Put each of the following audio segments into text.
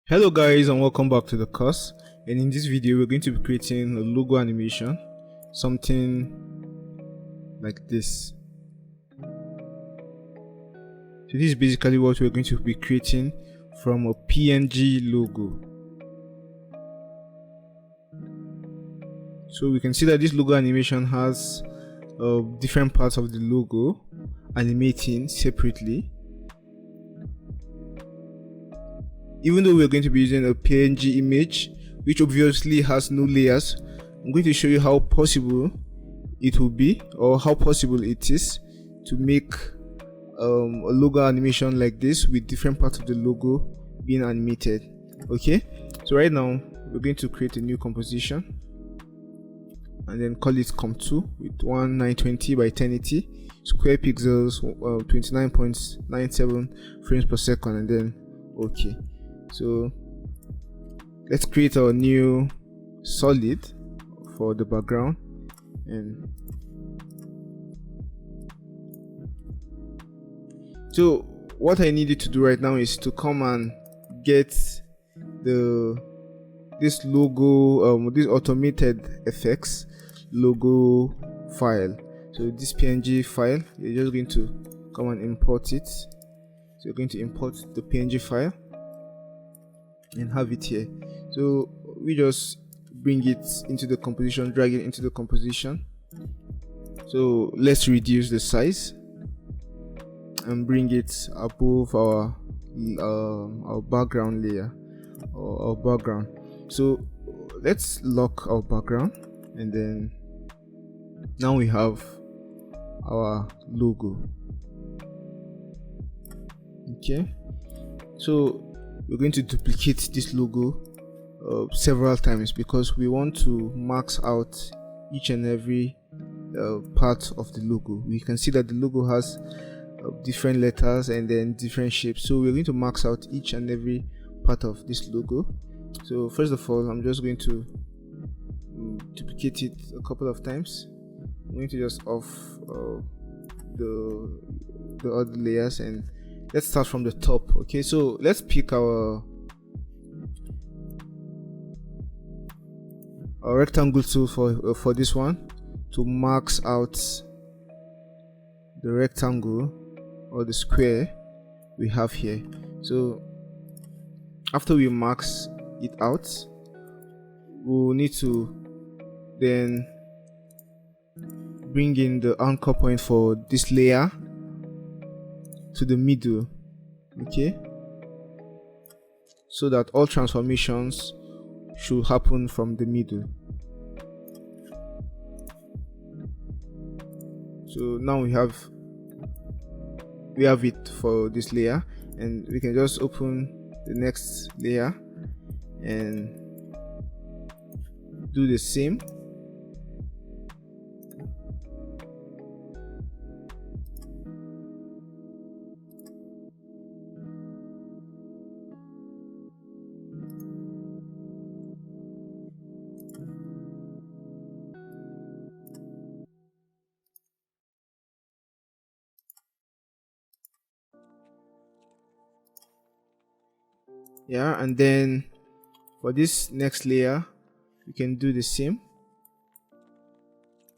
Hello guys, and welcome back to the course. And in this video we're going to be creating a logo animation, something like this. So this is basically what we're going to be creating from a PNG logo. So we can see that this logo animation has different parts of the logo animating separately. Even though we're going to be using a PNG image, which obviously has no layers, I'm going to show you how possible it will be, or how possible it is to make a logo animation like this with different parts of the logo being animated. Okay, so right now we're going to create a new composition and then call it comp2 with 1920 by 1080 square pixels, 29.97 frames per second, and then okay. So let's create our new solid for the background, and so what I need you to do right now is to come and get this logo, this automated effects logo file. So this PNG file, you're just going to come and import it. So you're going to import the PNG file and have it here. So we just bring it into the composition, drag it into the composition. So let's reduce the size and bring it above our background layer, or our background. So let's lock our background, and then now we have our logo. Okay, so we're going to duplicate this logo several times because we want to max out each and every part of the logo. We can see that the logo has different letters and then different shapes, so we're going to max out each and every part of this logo. So first of all, I'm just going to duplicate it a couple of times. I'm going to just off the other layers, and let's start from the top. Okay, so let's pick our rectangle tool for this one to max out the rectangle or the square we have here. So after we max it out, we'll need to then bring in the anchor point for this layer to the middle, okay, so that all transformations should happen from the middle. So now we have it for this layer, and we can just open the next layer and do the same. Yeah, and then for this next layer we can do the same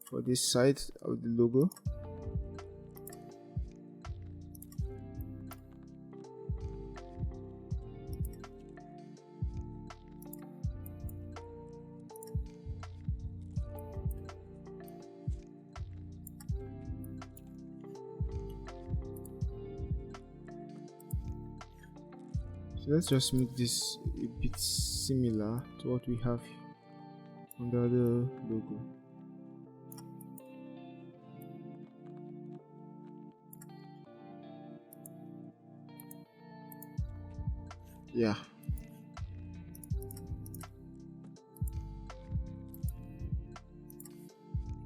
for this side of the logo. So let's just make this a bit similar to what we have on the other logo. Yeah.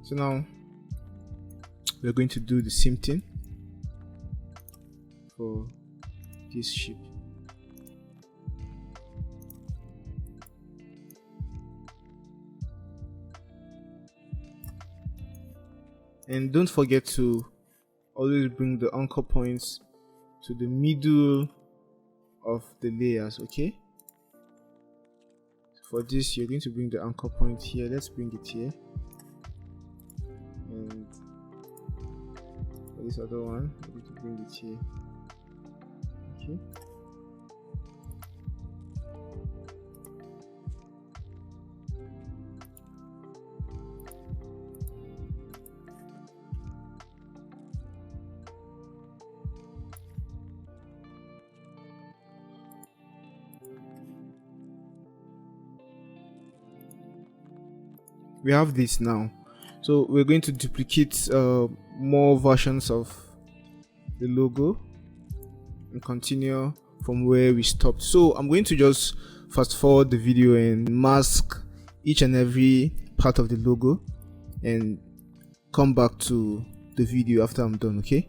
So now we're going to do the same thing for this ship. And don't forget to always bring the anchor points to the middle of the layers, okay? for this, you're going to bring the anchor point here. Let's bring it here, and for this other one, I'm going to bring it here. Okay. We have this now, so we're going to duplicate more versions of the logo and continue from where we stopped. So I'm going to just fast forward the video and mask each and every part of the logo and come back to the video after I'm done. Okay.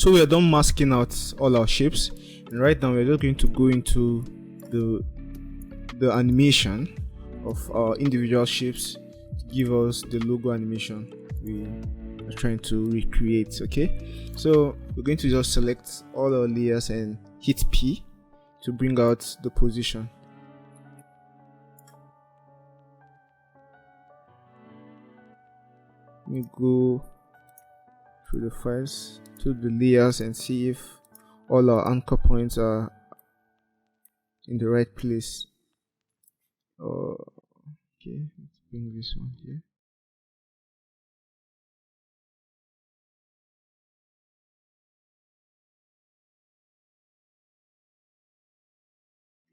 So we are done masking out all our shapes, and right now we're just going to go into the animation of our individual shapes to give us the logo animation we are trying to recreate. Okay, so we're going to just select all our layers and hit P to bring out the position. Let me go through the files to the layers and see if all our anchor points are in the right place. Okay, let's bring this one here.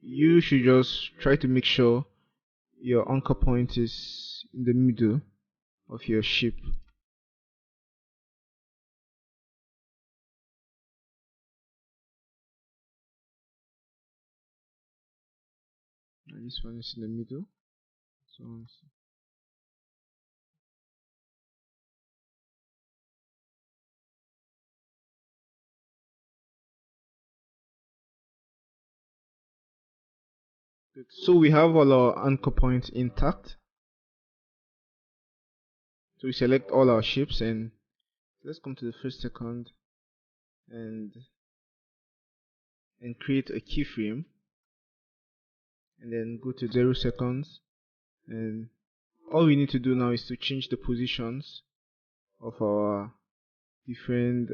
You should just try to make sure your anchor point is in the middle of your ship. And this one is in the middle. So we have all our anchor points intact. So we select all our shapes and let's come to the first second and create a keyframe, and then go to 0 seconds, and all we need to do now is to change the positions of our different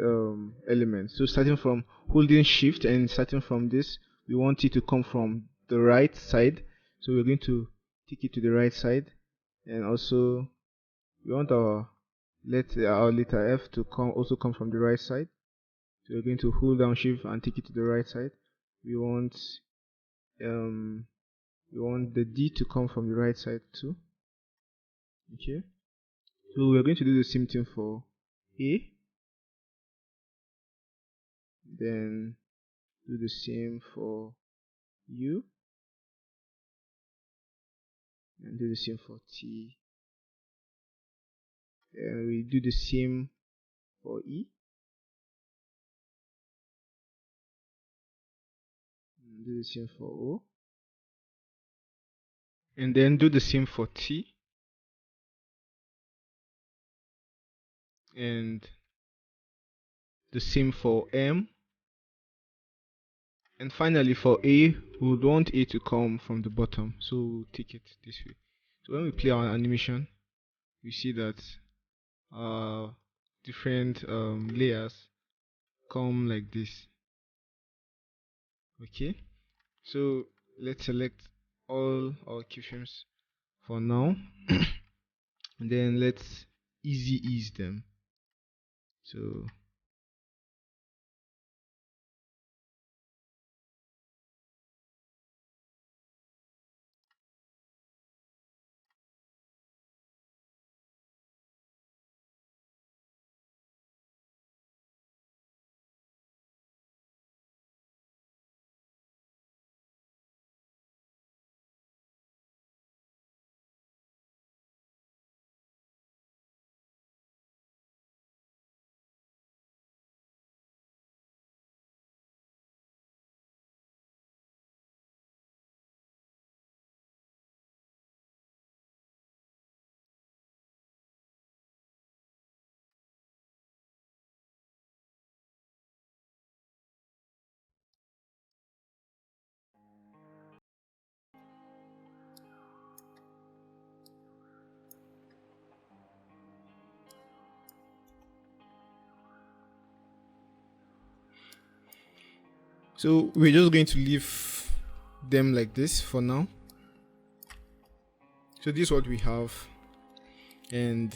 elements. So starting from holding shift and starting from this, we want it to come from the right side, so we're going to take it to the right side, and also we want our letter F to also come from the right side, so we're going to hold down shift and take it to the right side. We want the D to come from the right side too. Okay, so we're going to do the same thing for A, then do the same for U, and do the same for T, and we do the same for E, and do the same for O, and then do the same for T, and the same for M, and finally for A, we would want A to come from the bottom, so we'll take it this way. So when we play our animation, we see that different layers come like this. Okay, so let's select all our keyframes for now and then let's easy ease them. So we're just going to leave them like this for now. So this is what we have, and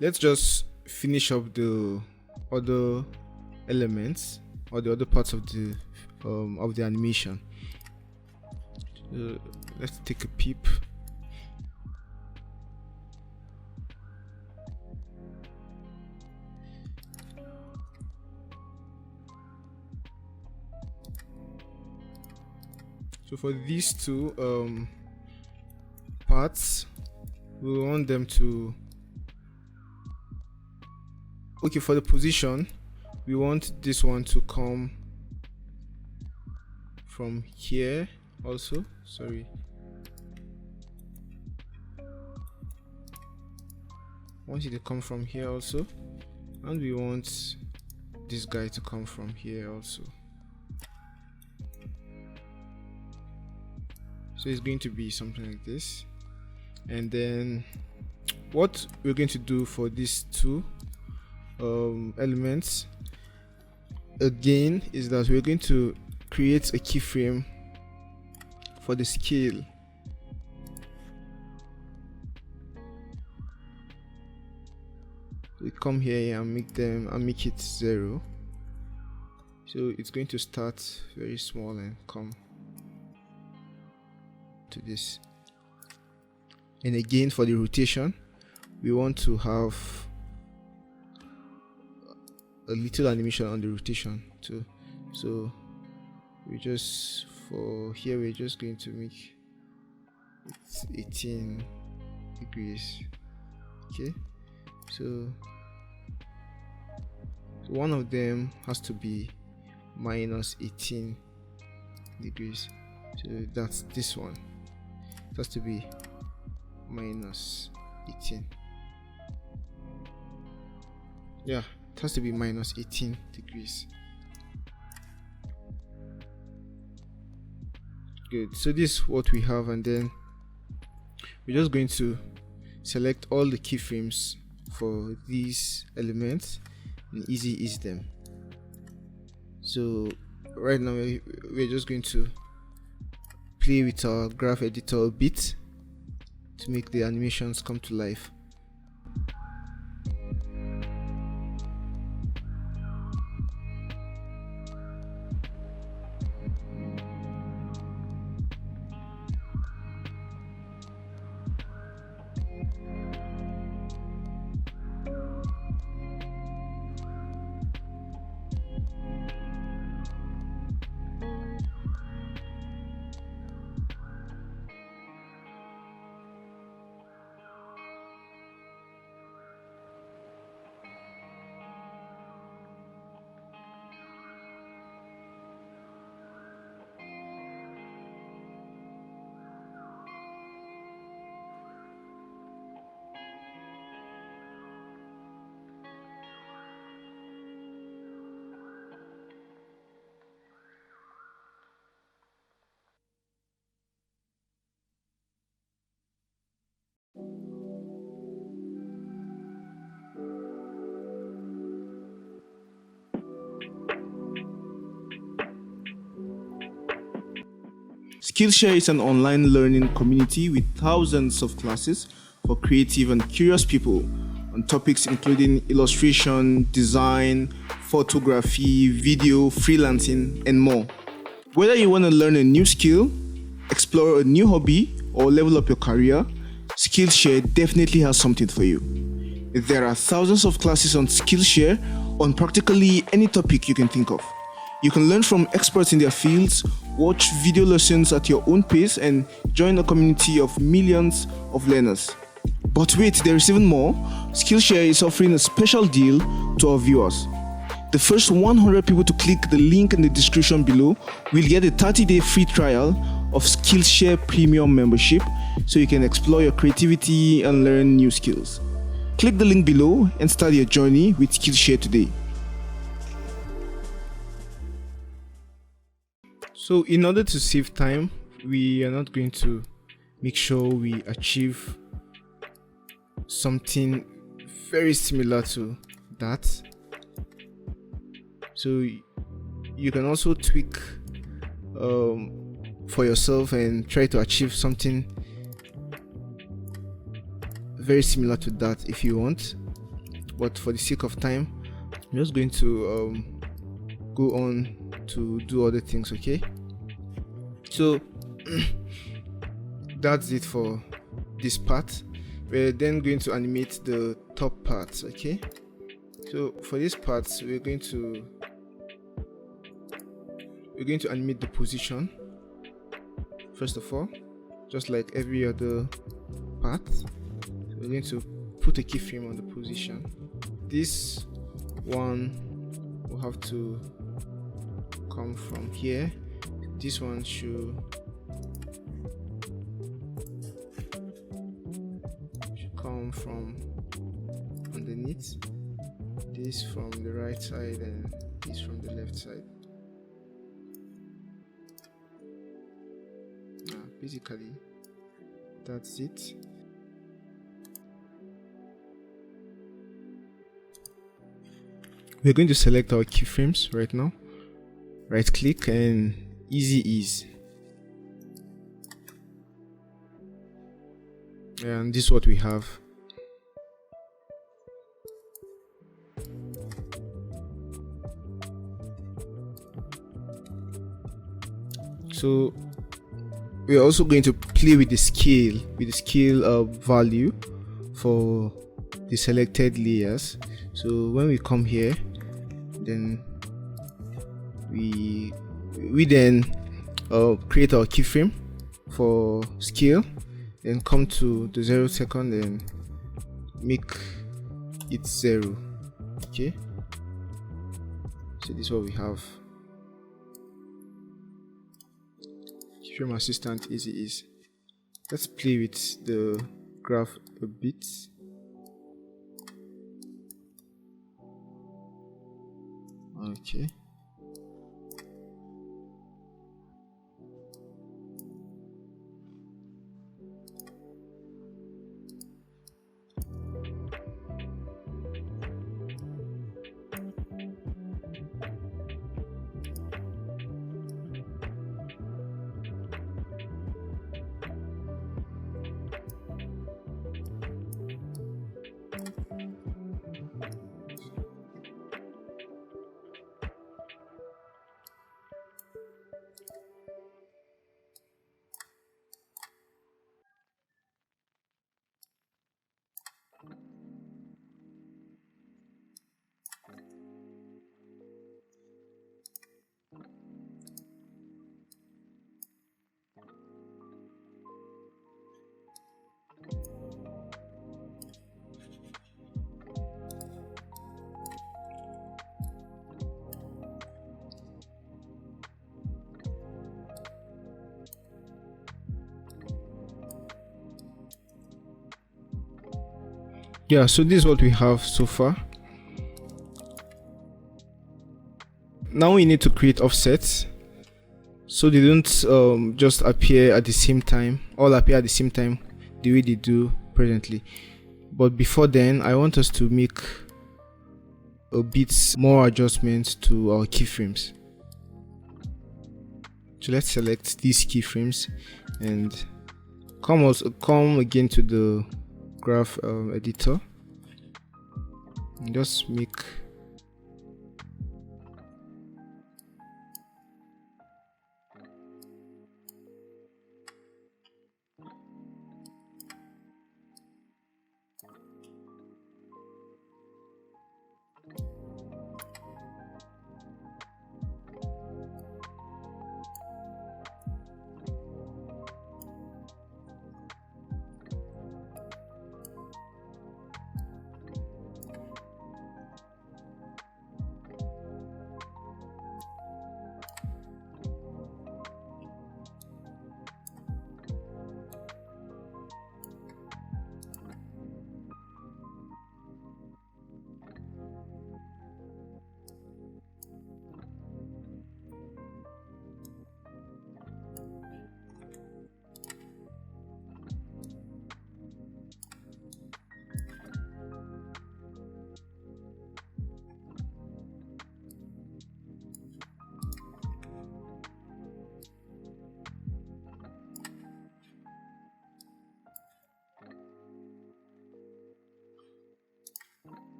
let's just finish up the other elements or the other parts of the animation. Let's take a peep. So for these two parts, we want them to, okay, for the position we want this one to come from here also. Sorry, want it to come from here also, and we want this guy to come from here also. So it's going to be something like this. And then what we're going to do for these two elements again is that we're going to create a keyframe for the scale. We come here and make it 0. So it's going to start very small and come to this. And again, for the rotation, we want to have a little animation on the rotation too. So we just, for here, we're just going to make it 18 degrees. Okay, so one of them has to be minus 18 degrees. So that's this one. It has to be minus 18. Yeah, it has to be minus 18 degrees. Good. So this is what we have, and then we're just going to select all the keyframes for these elements and ease them. So right now we're just going to play with our graph editor a bit to make the animations come to life. Skillshare is an online learning community with thousands of classes for creative and curious people on topics including illustration, design, photography, video, freelancing, and more. Whether you want to learn a new skill, explore a new hobby, or level up your career, Skillshare definitely has something for you. There are thousands of classes on Skillshare on practically any topic you can think of. You can learn from experts in their fields, watch video lessons at your own pace, and join a community of millions of learners. But wait, there is even more. Skillshare is offering a special deal to our viewers. The first 100 people to click the link in the description below will get a 30-day free trial of Skillshare Premium membership so you can explore your creativity and learn new skills. Click the link below and start your journey with Skillshare today. So in order to save time, we are not going to make sure we achieve something very similar to that. So you can also tweak for yourself and try to achieve something very similar to that if you want. But for the sake of time, I'm just going to go on to do other things, okay? So that's it for this part. We're then going to animate the top parts, okay? So for this part, we're going to animate the position first of all, just like every other part. So we're going to put a keyframe on the position. This one we'll have to come from here. This one should come from underneath, this from the right side and this from the left side. Basically that's it. We're going to select our keyframes right now, right click and easy ease, and this is what we have. So we're also going to play with the scale, value for the selected layers. So when we come here, then we then create our keyframe for scale, then come to the 0 second and make it 0. Okay, so this is what we have. Keyframe assistant easy is. Let's play with the graph a bit. Okay. Yeah, so this is what we have so far. Now we need to create offsets so they don't just appear at the same time, all appear at the same time the way they do presently. But before then, I want us to make a bit more adjustments to our keyframes. So let's select these keyframes and come again to the graph editor and just make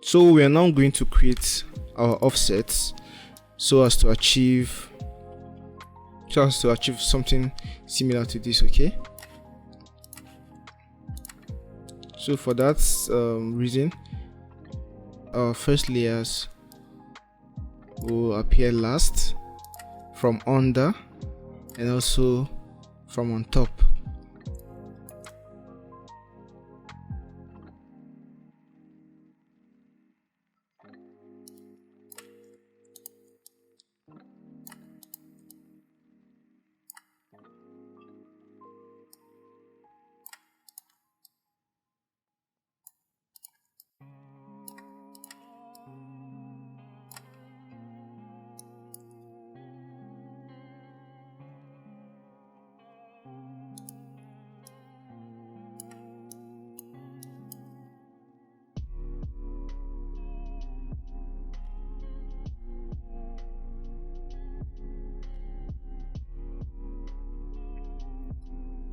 So we are now going to create our offsets so as to achieve something similar to this. Okay, so for that reason, our first layers will appear last from under and also from on top.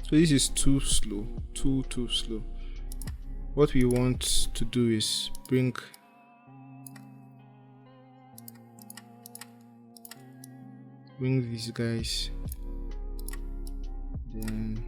So this is too slow, too slow. What we want to do is bring these guys, then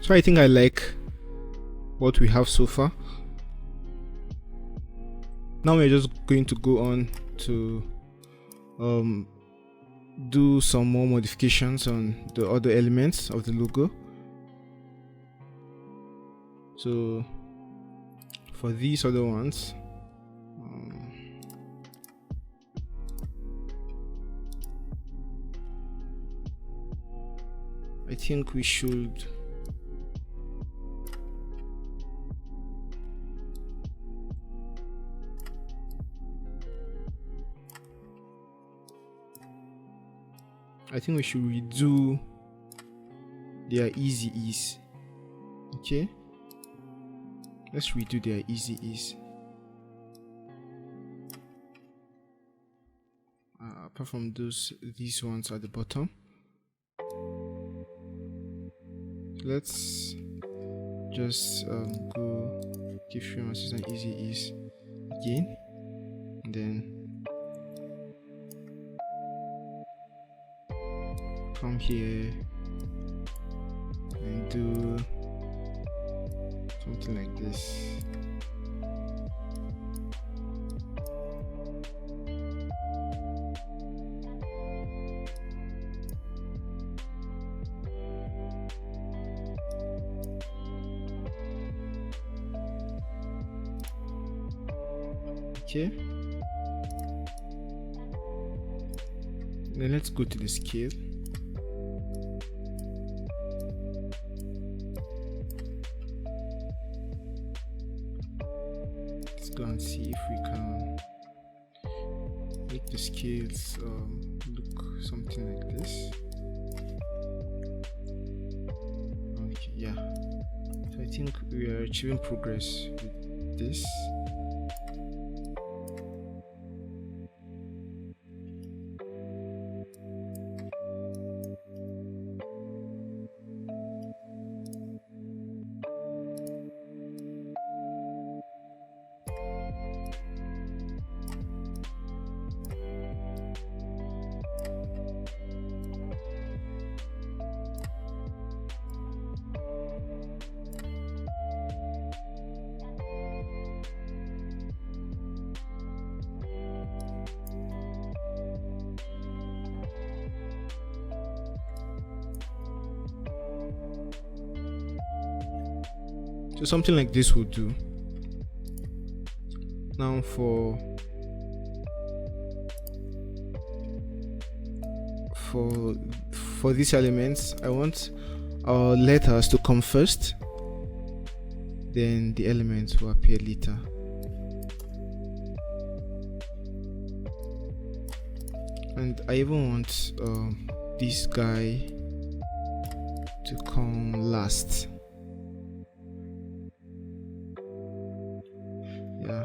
so I think I like what we have so far. Now we're just going to go on to do some more modifications on the other elements of the logo. So for these other ones, I think we should redo their easy ease. Okay, let's redo their easy ease. Apart from these ones at the bottom, let's just go give frame assistant easy ease again, and then come here and do something like this. Okay, then let's go to the scale. Let's go and see if we can make the scales look something like this. Okay, yeah, so I think we are achieving progress with this. So something like this will do. Now for these elements, I want our letters to come first, then the elements will appear later. And I even want this guy to come last. Yeah.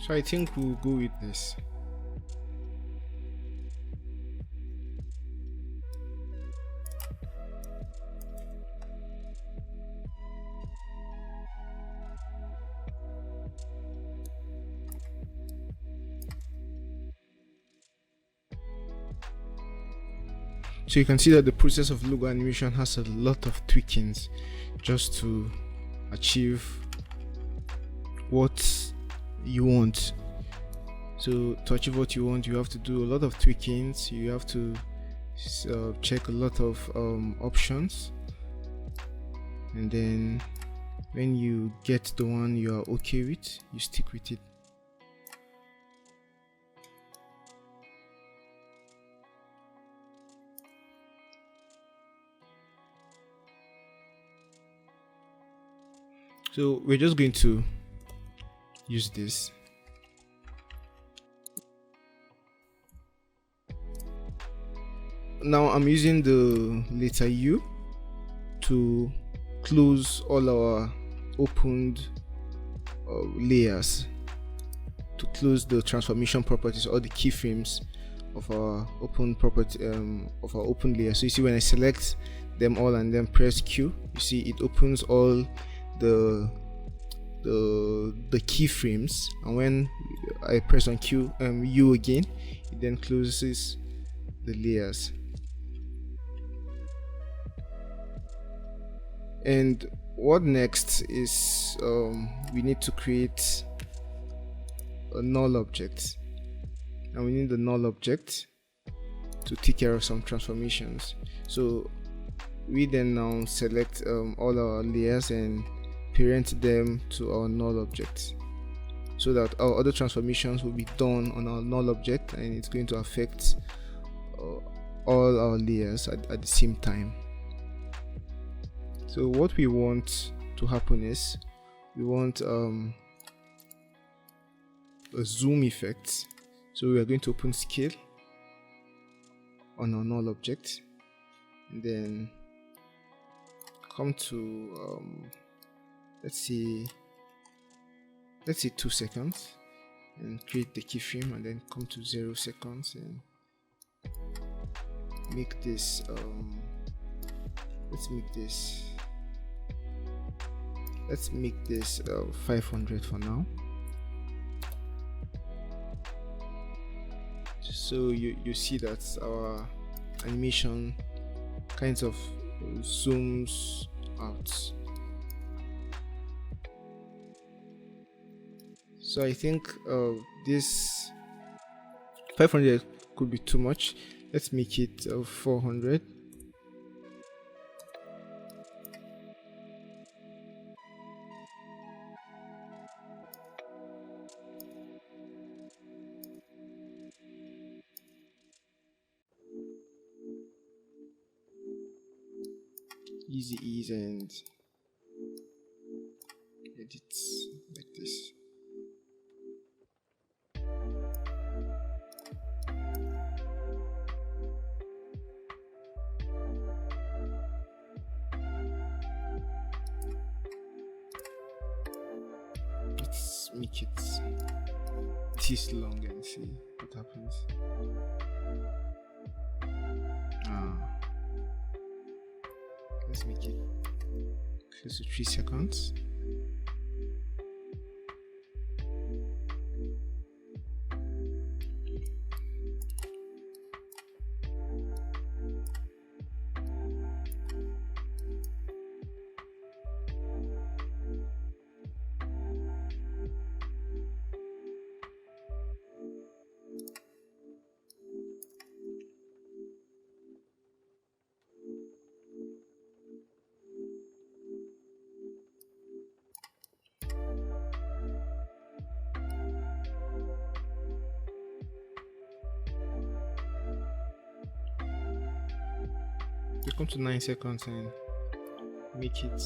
So I think we'll go with this. So you can see that the process of logo animation has a lot of tweakings just to achieve what you want. So to achieve what you want, you have to do a lot of tweakings. You have to check a lot of options, and then when you get the one you are okay with, you stick with it. So we're just going to use this. Now I'm using the letter U to close all our opened layers, to close the transformation properties or the keyframes of our open property of our open layer. So you see, when I select them all and then press Q, you see it opens all the keyframes, and when I press on U again, it then closes the layers. And what next is we need to create a null object, and we need the null object to take care of some transformations. So we then now select all our layers and parent them to our null object, so that our other transformations will be done on our null object, and it's going to affect all our layers at the same time. So what we want to happen is we want a zoom effect. So we are going to open scale on our null object, and then come to let's see 2 seconds and create the keyframe, and then come to 0 seconds and make this let's make this 500 for now. So you see that our animation kind of zooms out. So I think this 500 could be too much. Let's make it 400. Easy ease and edit like this. Let's make it this long and see what happens. Let's make it close to 3 seconds. You come to 9 seconds and make it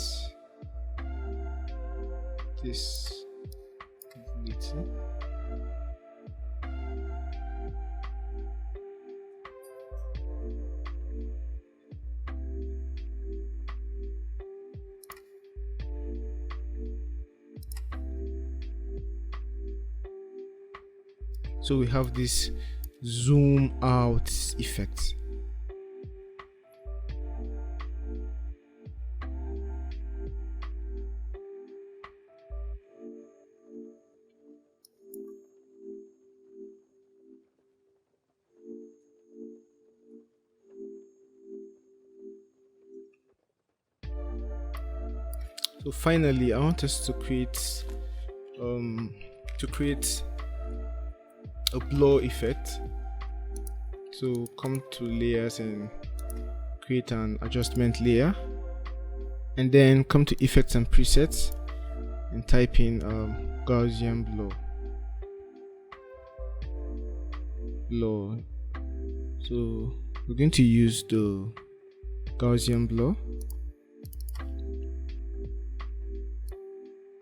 this little. So we have this zoom out effect. So finally, I want us to create a blur effect. So come to layers and create an adjustment layer, and then come to effects and presets and type in Gaussian blur. So we're going to use the Gaussian blur.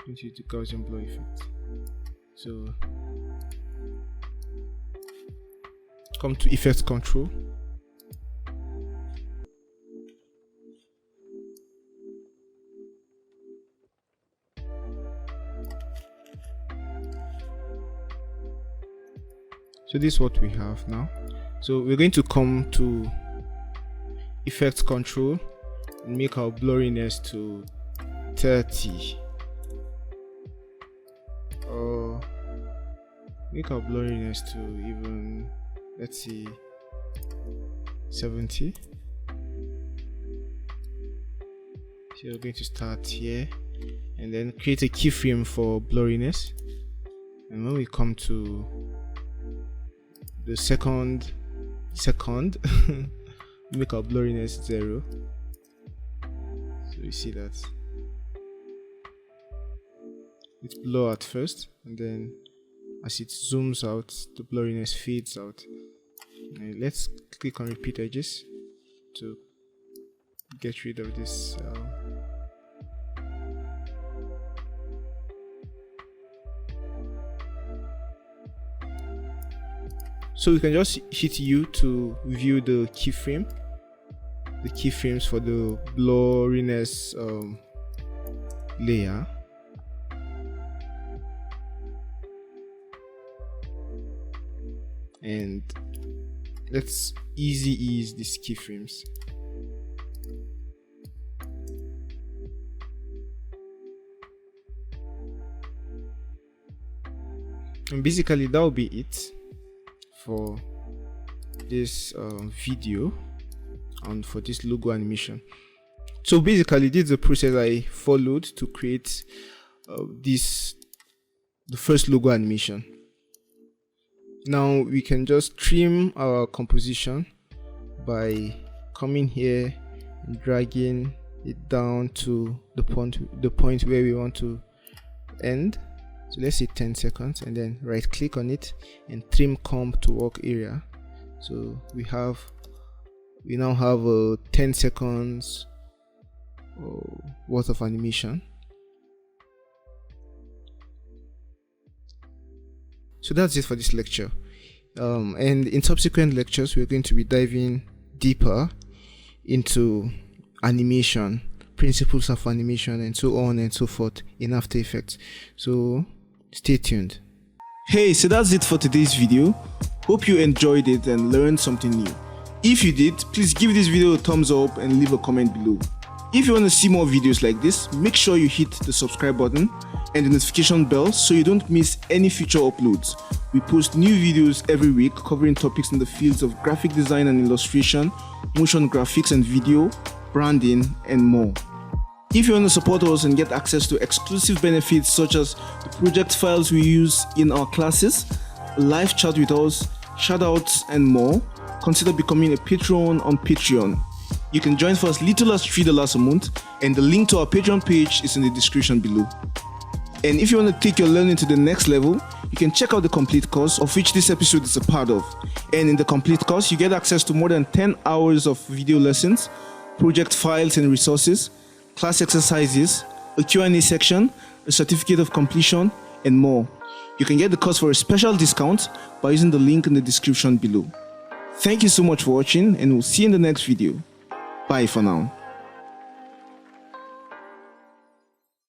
Into the Gaussian blur effect. So come to effects control, so this is what we have now. So we're going to come to effects control and make our blurriness to 30. Or make our blurriness to even, let's see, 70. So we're going to start here and then create a keyframe for blurriness, and when we come to the second make our blurriness 0. So you see that it's blur at first, and then as it zooms out, the blurriness fades out. And let's click on repeat edges to get rid of this. So we can just hit U to view the keyframe, the keyframes for the blurriness layer. And let's easy ease these keyframes. And basically that will be it for this video and for this logo animation. So basically this is the process I followed to create the first logo animation. Now we can just trim our composition by coming here and dragging it down to the point where we want to end. So let's say 10 seconds, and then right click on it and trim comp to work area. So we now have 10 seconds worth of animation. So that's it for this lecture. And in subsequent lectures, we're going to be diving deeper into animation, principles of animation, and so on and so forth in After Effects. So stay tuned. Hey, so that's it for today's video. Hope you enjoyed it and learned something new. If you did, please give this video a thumbs up and leave a comment below. If you want to see more videos like this, make sure you hit the subscribe button and the notification bell so you don't miss any future uploads. We post new videos every week covering topics in the fields of graphic design and illustration, motion graphics and video, branding, and more. If you want to support us and get access to exclusive benefits such as the project files we use in our classes, a live chat with us, shoutouts, and more, consider becoming a patron on Patreon. You can join for as little as $3 a month, and the link to our Patreon page is in the description below. And if you want to take your learning to the next level, you can check out the complete course, of which this episode is a part of. And in the complete course, you get access to more than 10 hours of video lessons, project files and resources, class exercises, a Q&A section, a certificate of completion, and more. You can get the course for a special discount by using the link in the description below. Thank you so much for watching, and we'll see you in the next video. Bye for now.